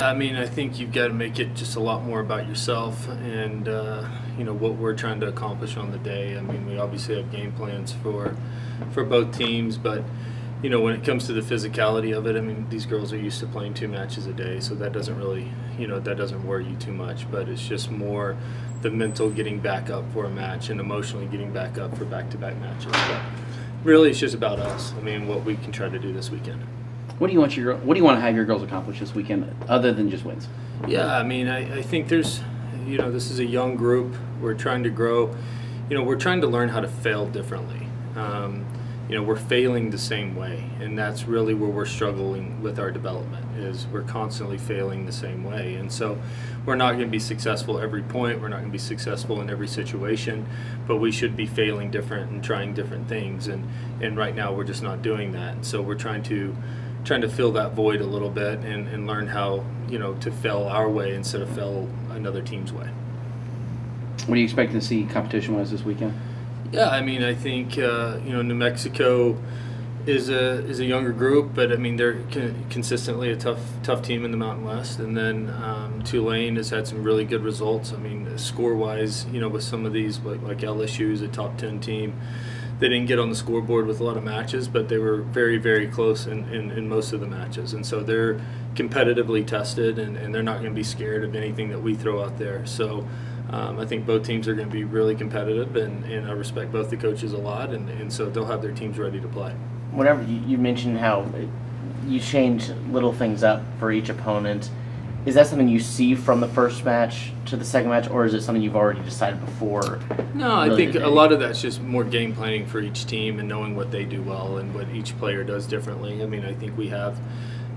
I mean, I think you've got to make it just a lot more about yourself and what we're trying to accomplish on the day. I mean, we obviously have game plans for both teams, but when it comes to the physicality of it, I mean, these girls are used to playing 2 matches a day, so that doesn't really, that doesn't worry you too much. But it's just more the mental getting back up for a match and emotionally getting back up for back-to-back matches. But really, it's just about us. I mean, what we can try to do this weekend. What do you want to have your girls accomplish this weekend, other than just wins? Yeah, I mean, I think there's, this is a young group. We're trying to grow. We're trying to learn how to fail differently. We're failing the same way, and that's really where we're struggling with our development, is we're constantly failing the same way. And so we're not going to be successful every point, we're not going to be successful in every situation, but we should be failing different and trying different things, and right now we're just not doing that. And so we're trying to fill that void a little bit and learn how to fail our way instead of fail another team's way. What are you expecting to see competition-wise this weekend? Yeah, I mean, I think New Mexico is a younger group, but I mean they're consistently a tough team in the Mountain West. And then Tulane has had some really good results. I mean, score-wise, with some of these like LSU is a top 10 team. They didn't get on the scoreboard with a lot of matches, but they were very, very close in most of the matches. And so they're competitively tested, and they're not going to be scared of anything that we throw out there. So I think both teams are going to be really competitive, and I respect both the coaches a lot, and so they'll have their teams ready to play. Whenever you mentioned how you change little things up for each opponent, is that something you see from the first match to the second match, or is it something you've already decided before? No, I think a lot of that's just more game planning for each team and knowing what they do well and what each player does differently. I mean, I think we have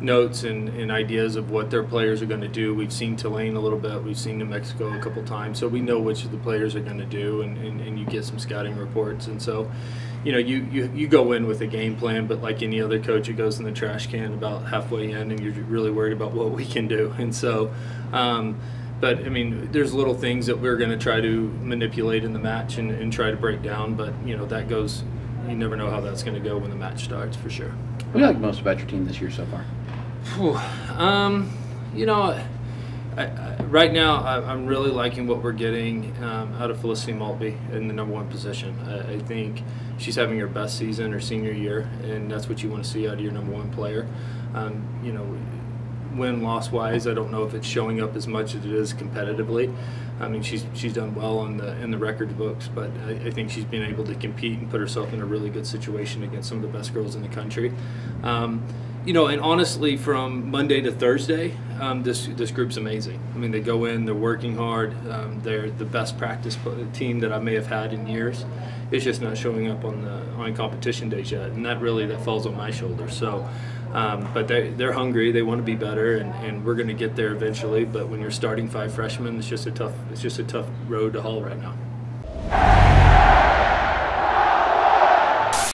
notes and ideas of what their players are going to do. We've seen Tulane a little bit. We've seen New Mexico a couple times. So we know which of the players are going to do, and you get some scouting reports. And so, you go in with a game plan, but like any other coach, it goes in the trash can about halfway in, and you're really worried about what we can do. And so, but I mean, there's little things that we're going to try to manipulate in the match and try to break down. But, that goes, you never know how that's going to go when the match starts, for sure. What do you like most about your team this year so far? Right now I'm really liking what we're getting out of Felicity Maltby in the #1 position. I think she's having her best season her senior year, and that's what you want to see out of your #1 player. Win-loss wise, I don't know if it's showing up as much as it is competitively. I mean, she's done well in the record books, but I think she's been able to compete and put herself in a really good situation against some of the best girls in the country. And honestly, from Monday to Thursday, this group's amazing. I mean, they go in, they're working hard. They're the best practice team that I may have had in years. It's just not showing up on competition days yet, and that falls on my shoulders. So, but they're hungry. They want to be better, and we're going to get there eventually. But when you're starting 5 freshmen, it's just a tough road to haul right now.